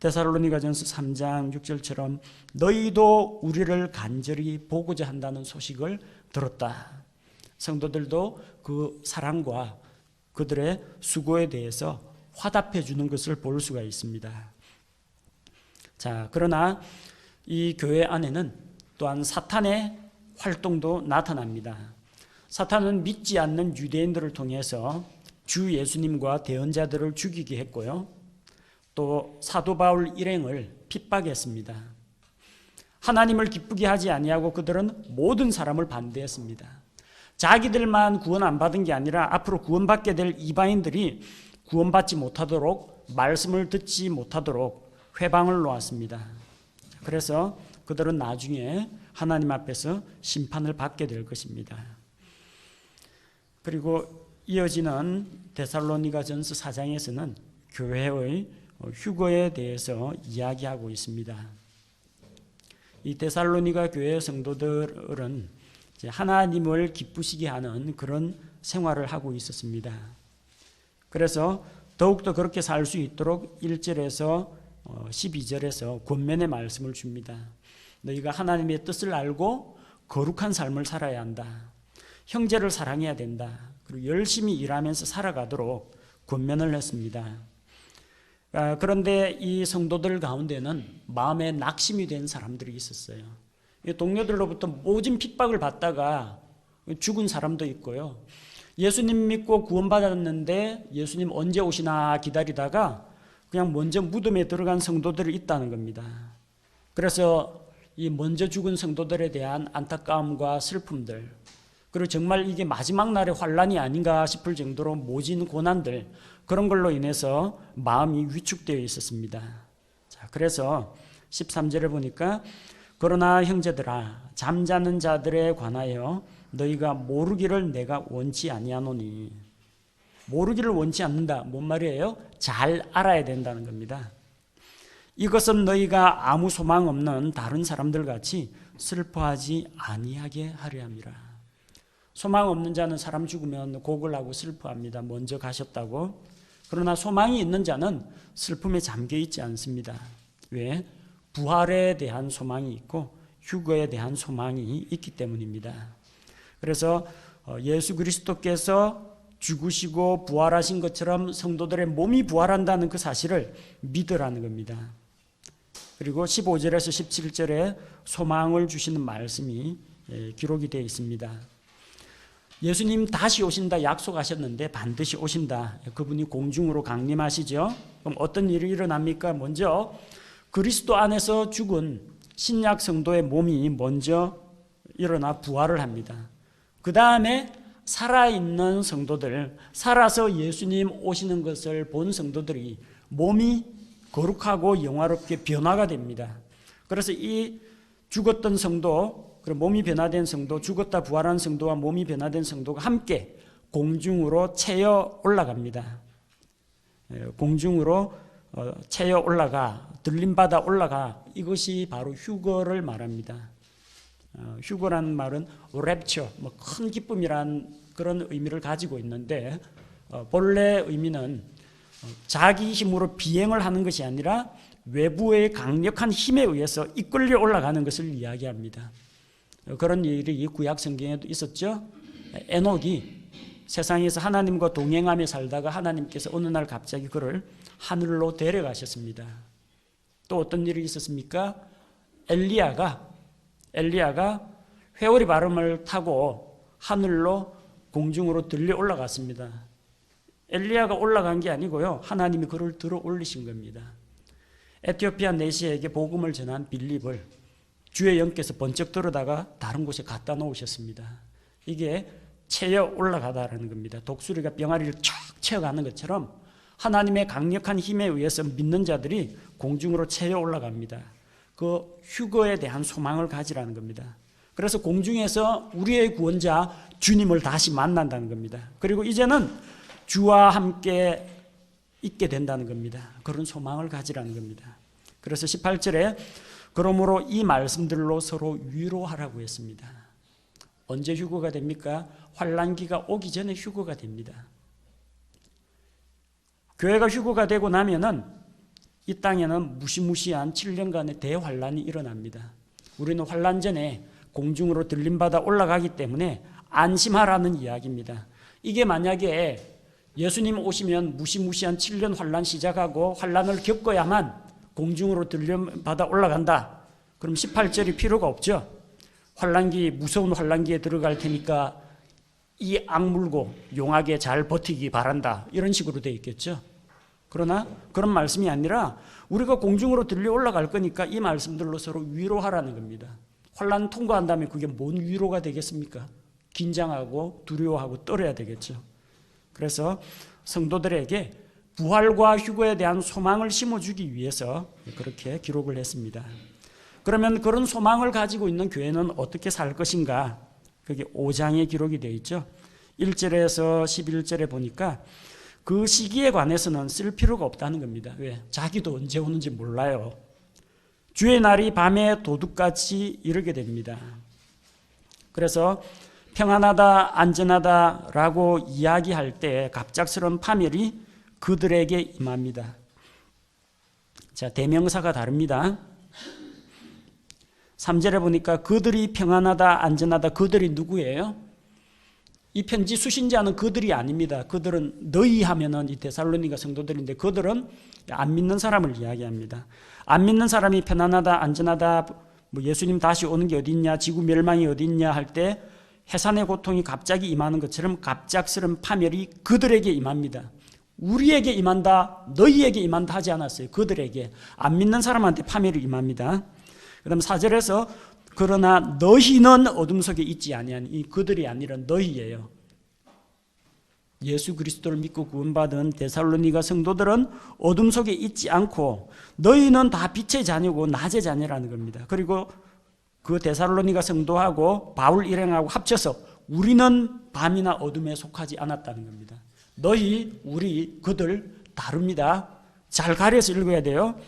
데살로니가전서 3장 6절처럼 너희도 우리를 간절히 보고자 한다는 소식을 들었다. 성도들도 그 사랑과 그들의 수고에 대해서 화답해 주는 것을 볼 수가 있습니다. 자, 그러나 이 교회 안에는 또한 사탄의 활동도 나타납니다. 사탄은 믿지 않는 유대인들을 통해서 주 예수님과 대언자들을 죽이게 했고요. 또 사도 바울 일행을 핍박했습니다. 하나님을 기쁘게 하지 아니하고 그들은 모든 사람을 반대했습니다. 자기들만 구원 안 받은 게 아니라 앞으로 구원받게 될 이방인들이 구원받지 못하도록 말씀을 듣지 못하도록 회방을 놓았습니다. 그래서 그들은 나중에 하나님 앞에서 심판을 받게 될 것입니다. 그리고 이어지는 데살로니가전서 4장에서는 교회의 휴거에 대해서 이야기하고 있습니다. 이 데살로니가 교회 성도들은 하나님을 기쁘시게 하는 그런 생활을 하고 있었습니다. 그래서 더욱더 그렇게 살 수 있도록 1절에서 12절에서 권면의 말씀을 줍니다. 너희가 하나님의 뜻을 알고 거룩한 삶을 살아야 한다. 형제를 사랑해야 된다. 그리고 열심히 일하면서 살아가도록 권면을 했습니다. 그런데 이 성도들 가운데는 마음에 낙심이 된 사람들이 있었어요. 동료들로부터 모진 핍박을 받다가 죽은 사람도 있고요. 예수님 믿고 구원받았는데 예수님 언제 오시나 기다리다가 그냥 먼저 무덤에 들어간 성도들이 있다는 겁니다. 그래서 이 먼저 죽은 성도들에 대한 안타까움과 슬픔들, 그리고 정말 이게 마지막 날의 환란이 아닌가 싶을 정도로 모진 고난들, 그런 걸로 인해서 마음이 위축되어 있었습니다. 자, 그래서 13절에 보니까 그러나 형제들아 잠자는 자들에 관하여 너희가 모르기를 내가 원치 아니하노니. 모르기를 원치 않는다. 뭔 말이에요? 잘 알아야 된다는 겁니다. 이것은 너희가 아무 소망 없는 다른 사람들 같이 슬퍼하지 아니하게 하려 함이라. 소망 없는 자는 사람 죽으면 곡을 하고 슬퍼합니다. 먼저 가셨다고. 그러나 소망이 있는 자는 슬픔에 잠겨 있지 않습니다. 왜? 부활에 대한 소망이 있고 휴거에 대한 소망이 있기 때문입니다. 그래서 예수 그리스도께서 죽으시고 부활하신 것처럼 성도들의 몸이 부활한다는 그 사실을 믿으라는 겁니다. 그리고 15절에서 17절에 소망을 주시는 말씀이 기록이 되어 있습니다. 예수님 다시 오신다 약속하셨는데 반드시 오신다. 그분이 공중으로 강림하시죠. 그럼 어떤 일이 일어납니까? 먼저 그리스도 안에서 죽은 신약 성도의 몸이 먼저 일어나 부활을 합니다. 그 다음에 살아있는 성도들, 살아서 예수님 오시는 것을 본 성도들이 몸이 거룩하고 영화롭게 변화가 됩니다. 그래서 이 죽었던 성도, 그리고 몸이 변화된 성도, 죽었다 부활한 성도와 몸이 변화된 성도가 함께 공중으로 채여 올라갑니다. 공중으로 채여 올라가, 들림받아 올라가. 이것이 바로 휴거를 말합니다. 휴거라는 말은 랩처, 큰 기쁨이란 그런 의미를 가지고 있는데 본래 의미는 자기 힘으로 비행을 하는 것이 아니라 외부의 강력한 힘에 의해서 이끌려 올라가는 것을 이야기합니다. 그런 일이 구약 성경에도 있었죠. 에녹이 세상에서 하나님과 동행하며 살다가 하나님께서 어느 날 갑자기 그를 하늘로 데려가셨습니다. 또 어떤 일이 있었습니까? 엘리야가 회오리 바람을 타고 하늘로 공중으로 들려 올라갔습니다. 엘리야가 올라간 게 아니고요. 하나님이 그를 들어 올리신 겁니다. 에티오피아 내시에게 복음을 전한 빌립을 주의 영께서 번쩍 들어다가 다른 곳에 갖다 놓으셨습니다. 이게 채여 올라가다라는 겁니다. 독수리가 병아리를 쫙 채워가는 것처럼 하나님의 강력한 힘에 의해서 믿는 자들이 공중으로 채여 올라갑니다. 그 휴거에 대한 소망을 가지라는 겁니다. 그래서 공중에서 우리의 구원자 주님을 다시 만난다는 겁니다. 그리고 이제는 주와 함께 있게 된다는 겁니다. 그런 소망을 가지라는 겁니다. 그래서 18절에 그러므로 이 말씀들로 서로 위로하라고 했습니다. 언제 휴거가 됩니까? 환난기가 오기 전에 휴거가 됩니다. 교회가 휴거가 되고 나면은 이 땅에는 무시무시한 7년간의 대환란이 일어납니다. 우리는 환란 전에 공중으로 들림받아 올라가기 때문에 안심하라는 이야기입니다. 이게 만약에 예수님 오시면 무시무시한 7년 환란 시작하고 환란을 겪어야만 공중으로 들림받아 올라간다. 그럼 18절이 필요가 없죠. 환란기, 무서운 환란기에 들어갈 테니까 이 악물고 용하게 잘 버티기 바란다. 이런 식으로 되어 있겠죠. 그러나 그런 말씀이 아니라 우리가 공중으로 들려 올라갈 거니까 이 말씀들로 서로 위로하라는 겁니다. 환란 통과한 다음에 그게 뭔 위로가 되겠습니까? 긴장하고 두려워하고 떨어야 되겠죠. 그래서 성도들에게 부활과 휴거에 대한 소망을 심어주기 위해서 그렇게 기록을 했습니다. 그러면 그런 소망을 가지고 있는 교회는 어떻게 살 것인가? 그게 5장에 기록이 되어 있죠. 1절에서 11절에 보니까 그 시기에 관해서는 쓸 필요가 없다는 겁니다. 왜? 자기도 언제 오는지 몰라요. 주의 날이 밤에 도둑같이 이르게 됩니다. 그래서 평안하다, 안전하다라고 이야기할 때 갑작스러운 파멸이 그들에게 임합니다. 자, 대명사가 다릅니다. 3절에 보니까 그들이 평안하다, 안전하다, 그들이 누구예요? 이 편지 수신자는 그들이 아닙니다. 그들은 너희 하면은 이 데살로니가 성도들인데 그들은 안 믿는 사람을 이야기합니다. 안 믿는 사람이 편안하다, 안전하다, 뭐 예수님 다시 오는 게 어디 있냐, 지구 멸망이 어디 있냐 할 때 해산의 고통이 갑자기 임하는 것처럼 갑작스러운 파멸이 그들에게 임합니다. 우리에게 임한다, 너희에게 임한다 하지 않았어요. 그들에게. 안 믿는 사람한테 파멸이 임합니다. 그 다음 4절에서 그러나 너희는 어둠 속에 있지 아니하니, 이 그들이 아니라 너희예요. 예수 그리스도를 믿고 구원받은 데살로니가 성도들은 어둠 속에 있지 않고 너희는 다 빛의 자녀고 낮의 자녀라는 겁니다. 그리고 그 데살로니가 성도하고 바울 일행하고 합쳐서 우리는 밤이나 어둠에 속하지 않았다는 겁니다. 너희, 우리, 그들 다릅니다. 잘 가려서 읽어야 돼요.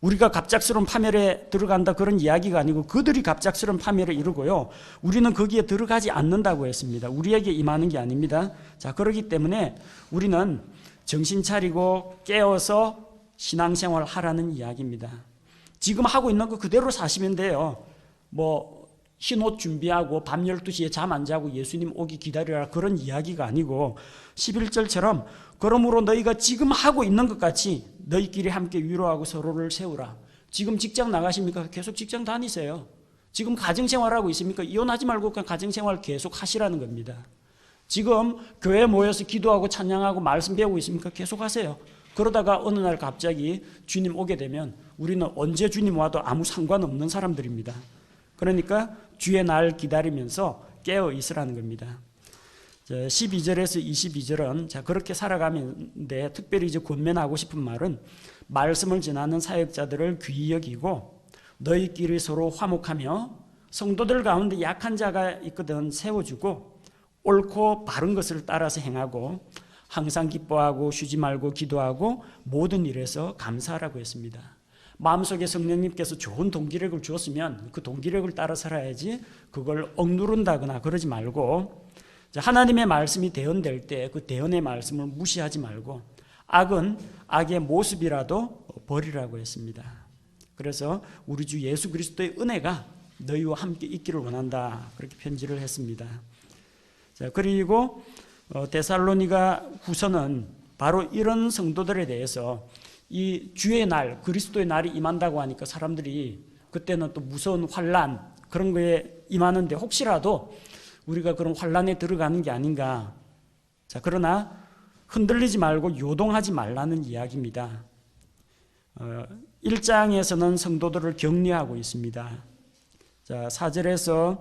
우리가 갑작스러운 파멸에 들어간다 그런 이야기가 아니고 그들이 갑작스러운 파멸에 이르고요. 우리는 거기에 들어가지 않는다고 했습니다. 우리에게 임하는 게 아닙니다. 자, 그렇기 때문에 우리는 정신 차리고 깨어서 신앙생활 하라는 이야기입니다. 지금 하고 있는 거 그대로 사시면 돼요. 흰옷 준비하고 밤 12시에 잠 안 자고 예수님 오기 기다리라 그런 이야기가 아니고 11절처럼 그러므로 너희가 지금 하고 있는 것 같이 너희끼리 함께 위로하고 서로를 세우라. 지금 직장 나가십니까? 계속 직장 다니세요. 지금 가정생활하고 있습니까? 이혼하지 말고 그냥 가정생활 계속 하시라는 겁니다. 지금 교회에 모여서 기도하고 찬양하고 말씀 배우고 있습니까? 계속 하세요. 그러다가 어느 날 갑자기 주님 오게 되면 우리는 언제 주님 와도 아무 상관없는 사람들입니다. 그러니까 주의 날 기다리면서 깨어 있으라는 겁니다. 12절에서 22절은 그렇게 살아가는데 특별히 이제 권면하고 싶은 말은 말씀을 전하는 사역자들을 귀히 여기고 너희끼리 서로 화목하며 성도들 가운데 약한 자가 있거든 세워주고 옳고 바른 것을 따라서 행하고 항상 기뻐하고 쉬지 말고 기도하고 모든 일에서 감사하라고 했습니다. 마음속에 성령님께서 좋은 동기력을 주었으면 그 동기력을 따라 살아야지 그걸 억누른다거나 그러지 말고 하나님의 말씀이 대언될 때 그 대언의 말씀을 무시하지 말고 악은 악의 모습이라도 버리라고 했습니다. 그래서 우리 주 예수 그리스도의 은혜가 너희와 함께 있기를 원한다 그렇게 편지를 했습니다. 자, 그리고 데살로니가 후서는 바로 이런 성도들에 대해서 이 주의 날 그리스도의 날이 임한다고 하니까 사람들이 그때는 또 무서운 환난 그런 거에 임하는데 혹시라도 우리가 그런 환난에 들어가는 게 아닌가. 자, 그러나 흔들리지 말고 요동하지 말라는 이야기입니다. 1장에서는 성도들을 격려하고 있습니다. 자, 4절에서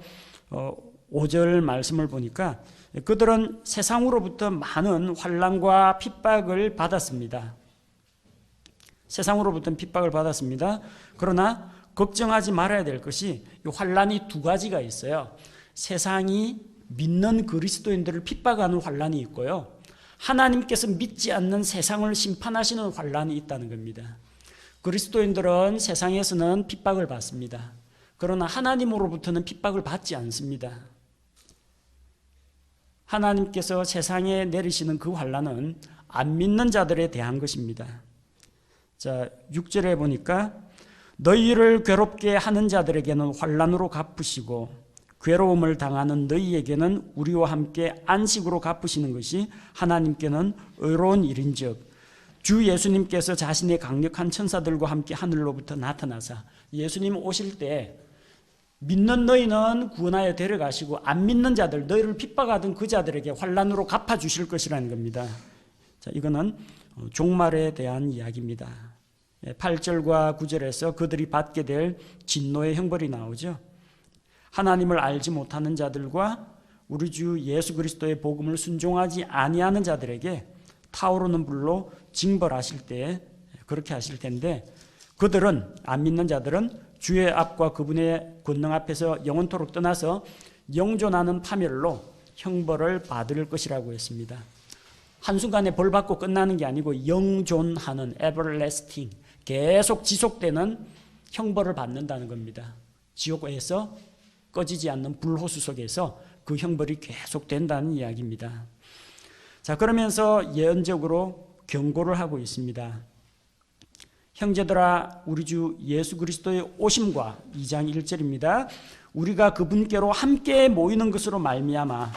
5절 말씀을 보니까 그들은 세상으로부터 많은 환난과 핍박을 받았습니다. 세상으로부터는 핍박을 받았습니다. 그러나 걱정하지 말아야 될 것이 이 환난이 두 가지가 있어요. 세상이 믿는 그리스도인들을 핍박하는 환난이 있고요. 하나님께서 믿지 않는 세상을 심판하시는 환난이 있다는 겁니다. 그리스도인들은 세상에서는 핍박을 받습니다. 그러나 하나님으로부터는 핍박을 받지 않습니다. 하나님께서 세상에 내리시는 그 환난은 안 믿는 자들에 대한 것입니다. 자, 6절에 보니까 너희를 괴롭게 하는 자들에게는 환난으로 갚으시고 괴로움을 당하는 너희에게는 우리와 함께 안식으로 갚으시는 것이 하나님께는 의로운 일인즉 주 예수님께서 자신의 강력한 천사들과 함께 하늘로부터 나타나사 예수님 오실 때 믿는 너희는 구원하여 데려가시고 안 믿는 자들 너희를 핍박하던 그 자들에게 환난으로 갚아주실 것이라는 겁니다. 자, 이거는 종말에 대한 이야기입니다. 8절과 9절에서 그들이 받게 될 진노의 형벌이 나오죠. 하나님을 알지 못하는 자들과 우리 주 예수 그리스도의 복음을 순종하지 아니하는 자들에게 타오르는 불로 징벌하실 때 그렇게 하실 텐데 그들은 안 믿는 자들은 주의 앞과 그분의 권능 앞에서 영원토록 떠나서 영존하는 파멸로 형벌을 받을 것이라고 했습니다. 한순간에 벌 받고 끝나는 게 아니고 영존하는 everlasting 계속 지속되는 형벌을 받는다는 겁니다. 지옥에서 꺼지지 않는 불호수 속에서 그 형벌이 계속된다는 이야기입니다. 자, 그러면서 예언적으로 경고를 하고 있습니다. 형제들아 우리 주 예수 그리스도의 오심과 2장 1절입니다. 우리가 그분께로 함께 모이는 것으로 말미암아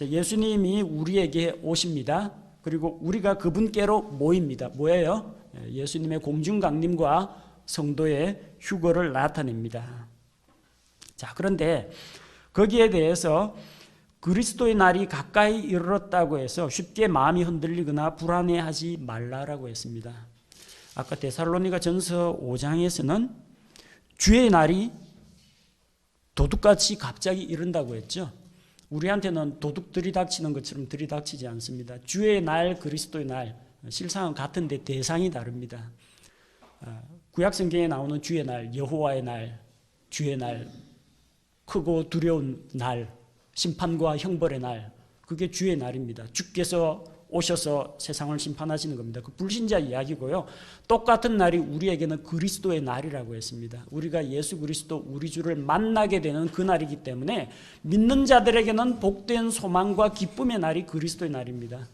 예수님이 우리에게 오십니다. 그리고 우리가 그분께로 모입니다. 뭐예요? 예수님의 공중강림과 성도의 휴거를 나타냅니다. 자, 그런데 거기에 대해서 그리스도의 날이 가까이 이르렀다고 해서 쉽게 마음이 흔들리거나 불안해하지 말라라고 했습니다. 아까 데살로니가 전서 5장에서는 주의 날이 도둑같이 갑자기 이른다고 했죠. 우리한테는 도둑 들이닥치는 것처럼 들이닥치지 않습니다. 주의 날, 그리스도의 날, 실상은 같은데 대상이 다릅니다. 구약성경에 나오는 주의 날, 여호와의 날, 주의 날, 크고 두려운 날, 심판과 형벌의 날, 그게 주의 날입니다. 주께서 오셔서 세상을 심판하시는 겁니다. 그 불신자 이야기고요. 똑같은 날이 우리에게는 그리스도의 날이라고 했습니다. 우리가 예수 그리스도 우리 주를 만나게 되는 그 날이기 때문에 믿는 자들에게는 복된 소망과 기쁨의 날이 그리스도의 날입니다.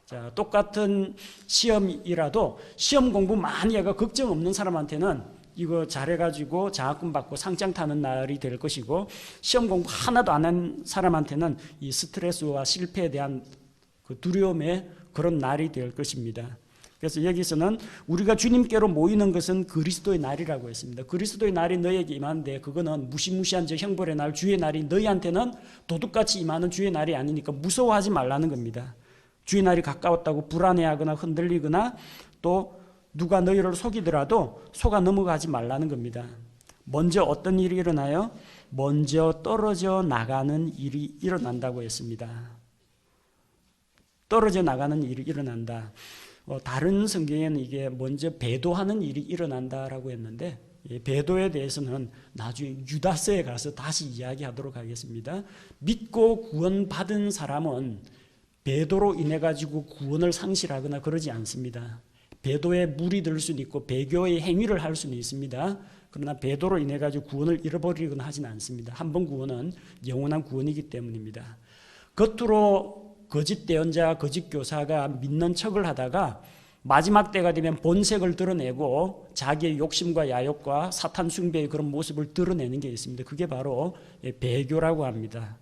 자, 똑같은 시험이라도 시험 공부 많이 해가 걱정 없는 사람한테는 이거 잘해가지고 장학금 받고 상장 타는 날이 될 것이고, 시험 공부 하나도 안 한 사람한테는 이 스트레스와 실패에 대한 그 두려움의 그런 날이 될 것입니다. 그래서 여기서는 우리가 주님께로 모이는 것은 그리스도의 날이라고 했습니다. 그리스도의 날이 너에게 임하는데 그거는 무시무시한 저 형벌의 날, 주의 날이 너희한테는 도둑같이 임하는 주의 날이 아니니까 무서워하지 말라는 겁니다. 주의 날이 가까웠다고 불안해하거나 흔들리거나 또 누가 너희를 속이더라도 속아 넘어가지 말라는 겁니다. 먼저 어떤 일이 일어나요? 먼저 떨어져 나가는 일이 일어난다고 했습니다. 떨어져 나가는 일이 일어난다. 다른 성경에는 이게 먼저 배도하는 일이 일어난다라고 했는데, 배도에 대해서는 나중에 유다서에 가서 다시 이야기하도록 하겠습니다. 믿고 구원받은 사람은 배도로 인해 가지고 구원을 상실하거나 그러지 않습니다. 배도에 물이 들 수는 있고 배교의 행위를 할 수는 있습니다. 그러나 배도로 인해 가지고 구원을 잃어버리거나 하지는 않습니다. 한 번 구원은 영원한 구원이기 때문입니다. 겉으로 거짓 대언자, 거짓 교사가 믿는 척을 하다가 마지막 때가 되면 본색을 드러내고 자기의 욕심과 야욕과 사탄 숭배의 그런 모습을 드러내는 게 있습니다. 그게 바로 배교라고 합니다.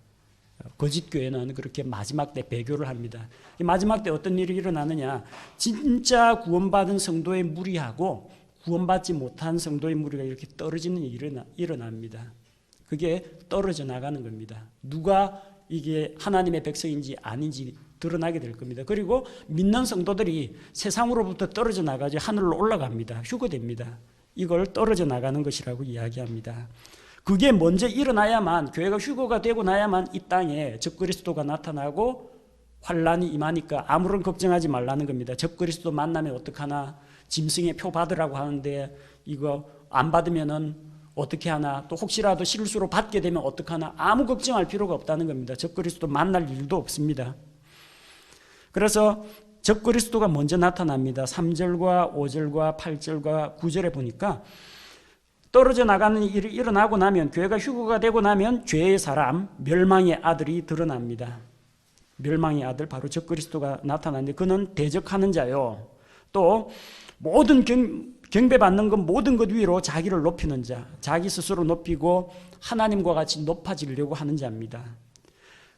거짓 교회는 그렇게 마지막 때 배교를 합니다. 마지막 때 어떤 일이 일어나느냐? 진짜 구원받은 성도의 무리하고 구원받지 못한 성도의 무리가 이렇게 떨어지는 일이 일어납니다. 그게 떨어져 나가는 겁니다. 누가 이게 하나님의 백성인지 아닌지 드러나게 될 겁니다. 그리고 믿는 성도들이 세상으로부터 떨어져 나가지 하늘로 올라갑니다. 휴거됩니다. 이걸 떨어져 나가는 것이라고 이야기합니다. 그게 먼저 일어나야만, 교회가 휴거가 되고 나야만 이 땅에 적그리스도가 나타나고 환란이 임하니까 아무런 걱정하지 말라는 겁니다. 적그리스도 만나면 어떡하나, 짐승의 표 받으라고 하는데 이거 안 받으면은 어떻게 하나, 또 혹시라도 실수로 받게 되면 어떡하나, 아무 걱정할 필요가 없다는 겁니다. 적그리스도 만날 일도 없습니다. 그래서 적그리스도가 먼저 나타납니다. 3절과 5절과 8절과 9절에 보니까 떨어져 나가는 일이 일어나고 나면, 교회가 휴거가 되고 나면 죄의 사람, 멸망의 아들이 드러납니다. 멸망의 아들, 바로 적그리스도가 나타나는데 그는 대적하는 자요, 또 모든 경배받는 것 모든 것 위로 자기를 높이는 자, 자기 스스로 높이고 하나님과 같이 높아지려고 하는 자입니다.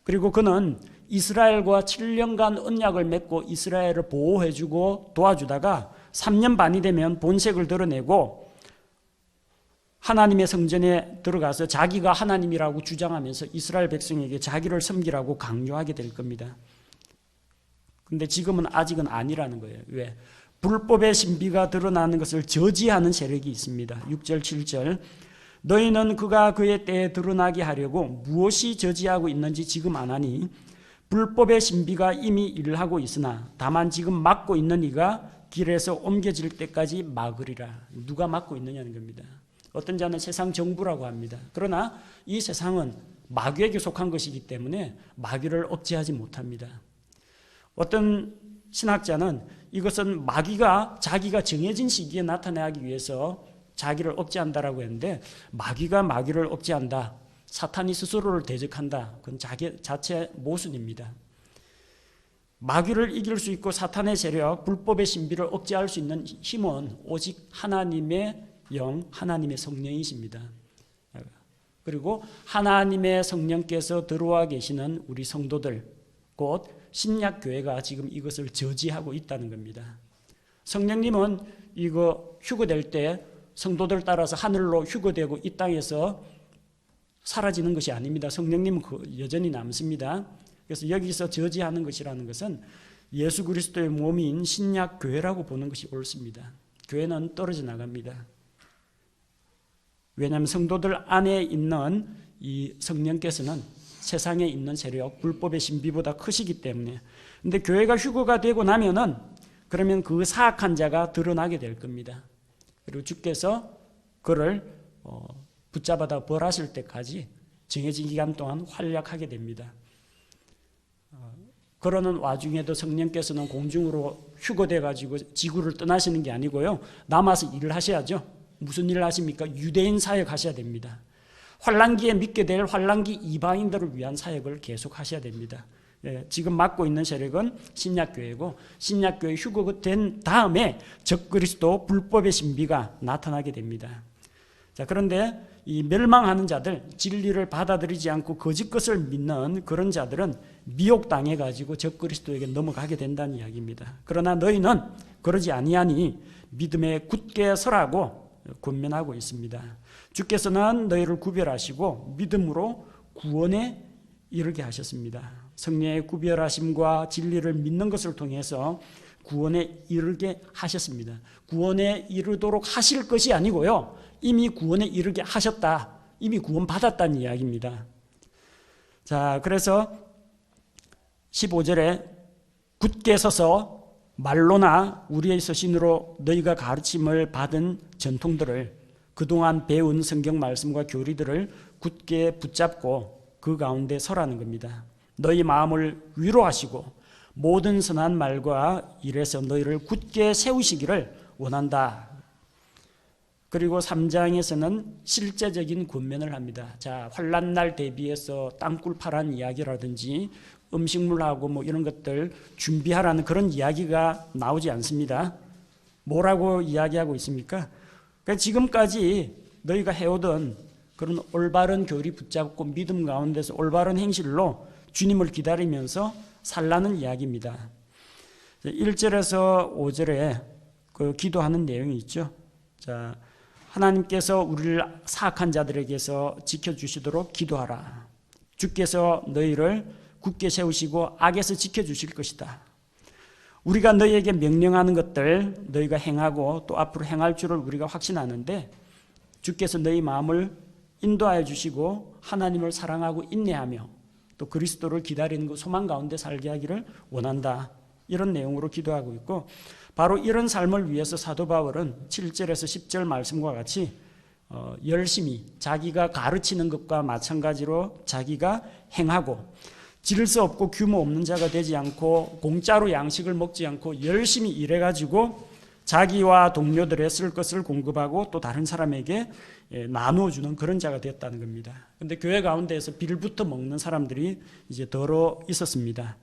그리고 그는 이스라엘과 7년간 언약을 맺고 이스라엘을 보호해주고 도와주다가 3년 반이 되면 본색을 드러내고 하나님의 성전에 들어가서 자기가 하나님이라고 주장하면서 이스라엘 백성에게 자기를 섬기라고 강요하게 될 겁니다. 근데 지금은 아직은 아니라는 거예요. 왜? 불법의 신비가 드러나는 것을 저지하는 세력이 있습니다. 6절 7절, 너희는 그가 그의 때에 드러나게 하려고 무엇이 저지하고 있는지 지금 안 하니 불법의 신비가 이미 일을 하고 있으나 다만 지금 막고 있는 이가 길에서 옮겨질 때까지 막으리라. 누가 막고 있느냐는 겁니다. 어떤 자는 세상 정부라고 합니다. 그러나 이 세상은 마귀에게 속한 것이기 때문에 마귀를 억제하지 못합니다. 어떤 신학자는 이것은 마귀가 자기가 정해진 시기에 나타나기 위해서 자기를 억제한다라고 했는데, 마귀가 마귀를 억제한다, 사탄이 스스로를 대적한다, 그건 자체 모순입니다. 마귀를 이길 수 있고 사탄의 세력, 불법의 신비를 억제할 수 있는 힘은 오직 하나님의 영, 하나님의 성령이십니다. 그리고 하나님의 성령께서 들어와 계시는 우리 성도들, 곧 신약교회가 지금 이것을 저지하고 있다는 겁니다. 성령님은 이거 휴거될 때 성도들 따라서 하늘로 휴거되고 이 땅에서 사라지는 것이 아닙니다. 성령님은 여전히 남습니다. 그래서 여기서 저지하는 것이라는 것은 예수 그리스도의 몸인 신약교회라고 보는 것이 옳습니다. 교회는 떨어져 나갑니다. 왜냐하면 성도들 안에 있는 이 성령께서는 세상에 있는 세력, 불법의 신비보다 크시기 때문에. 근데 교회가 휴거가 되고 나면은 그러면 그 사악한 자가 드러나게 될 겁니다. 그리고 주께서 그를 붙잡아다 벌하실 때까지 정해진 기간 동안 활약하게 됩니다. 그러는 와중에도 성령께서는 공중으로 휴거돼 가지고 지구를 떠나시는 게 아니고요. 남아서 일을 하셔야죠. 무슨 일을 하십니까? 유대인 사역 하셔야 됩니다. 환란기에 믿게 될 환란기 이방인들을 위한 사역을 계속 하셔야 됩니다. 지금 맡고 있는 세력은 신약교회고, 신약교회 휴거된 다음에 적그리스도 불법의 신비가 나타나게 됩니다. 자, 그런데 이 멸망하는 자들, 진리를 받아들이지 않고 거짓 것을 믿는 그런 자들은 미혹당해 가지고 적그리스도에게 넘어가게 된다는 이야기입니다. 그러나 너희는 그러지 아니하니 믿음에 굳게 서라고 권면하고 있습니다. 주께서는 너희를 구별하시고 믿음으로 구원에 이르게 하셨습니다. 성령의 구별하심과 진리를 믿는 것을 통해서 구원에 이르게 하셨습니다. 구원에 이르도록 하실 것이 아니고요, 이미 구원에 이르게 하셨다, 이미 구원받았다는 이야기입니다. 자, 그래서 15절에 굳게 서서 말로나 우리의 서신으로 너희가 가르침을 받은 전통들을, 그동안 배운 성경 말씀과 교리들을 굳게 붙잡고 그 가운데 서라는 겁니다. 너희 마음을 위로하시고 모든 선한 말과 일에서 너희를 굳게 세우시기를 원한다. 그리고 3장에서는 실제적인 권면을 합니다. 자, 환난날 대비해서 땅굴 파란 이야기라든지 음식물하고 뭐 이런 것들 준비하라는 그런 이야기가 나오지 않습니다. 뭐라고 이야기하고 있습니까? 그러니까 지금까지 너희가 해오던 그런 올바른 교리 붙잡고 믿음 가운데서 올바른 행실로 주님을 기다리면서 살라는 이야기입니다. 1절에서 5절에 그 기도하는 내용이 있죠. 자, 하나님께서 우리를 사악한 자들에게서 지켜주시도록 기도하라. 주께서 너희를 굳게 세우시고 악에서 지켜주실 것이다. 우리가 너희에게 명령하는 것들 너희가 행하고 또 앞으로 행할 줄을 우리가 확신하는데, 주께서 너희 마음을 인도하여 주시고 하나님을 사랑하고 인내하며 또 그리스도를 기다리는 그 소망 가운데 살게 하기를 원한다. 이런 내용으로 기도하고 있고, 바로 이런 삶을 위해서 사도 바울은 7절에서 10절 말씀과 같이 열심히 자기가 가르치는 것과 마찬가지로 자기가 행하고, 질서 없고 규모 없는 자가 되지 않고 공짜로 양식을 먹지 않고 열심히 일해가지고 자기와 동료들의 쓸 것을 공급하고 또 다른 사람에게 나누어주는 그런 자가 되었다는 겁니다. 그런데 교회 가운데에서 빌부터 먹는 사람들이 이제 더러 있었습니다.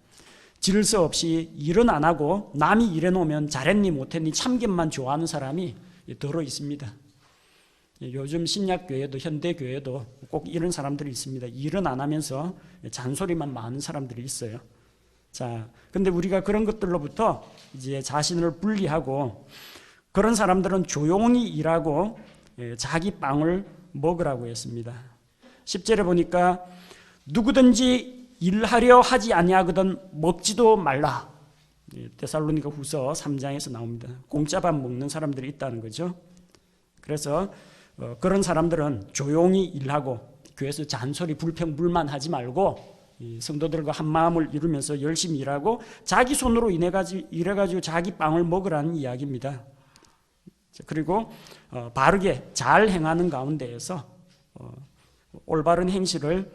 질서 없이 일은 안 하고 남이 일해놓으면 잘했니 못했니 참견만 좋아하는 사람이 더러 있습니다. 요즘 신약교회도 현대교회도 꼭 이런 사람들이 있습니다. 일은 안 하면서 잔소리만 많은 사람들이 있어요. 자, 근데 우리가 그런 것들로부터 이제 자신을 분리하고, 그런 사람들은 조용히 일하고 자기 빵을 먹으라고 했습니다. 10절에 보니까 누구든지 일하려 하지 아니하거든 먹지도 말라. 데살로니가 후서 3장에서 나옵니다. 공짜밥 먹는 사람들이 있다는 거죠. 그래서 그런 사람들은 조용히 일하고 교회에서 잔소리 불평 불만하지 말고 성도들과 한 마음을 이루면서 열심히 일하고 자기 손으로 일해가지고 자기 빵을 먹으라는 이야기입니다. 그리고 바르게 잘 행하는 가운데에서 올바른 행실을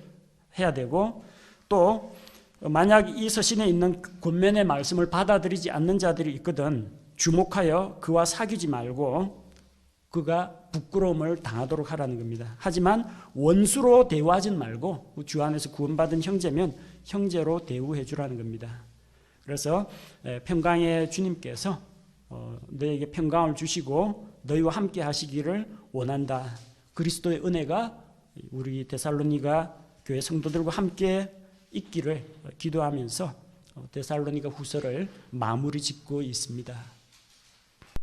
해야 되고, 또 만약 이 서신에 있는 권면의 말씀을 받아들이지 않는 자들이 있거든 주목하여 그와 사귀지 말고 그가 부끄러움을 당하도록 하라는 겁니다. 하지만 원수로 대우하진 말고 주 안에서 구원받은 형제면 형제로 대우해 주라는 겁니다. 그래서 평강의 주님께서 너에게 평강을 주시고 너희와 함께 하시기를 원한다. 그리스도의 은혜가 우리 데살로니가 교회 성도들과 함께 있기를 기도하면서 데살로니가 후서를 마무리 짓고 있습니다.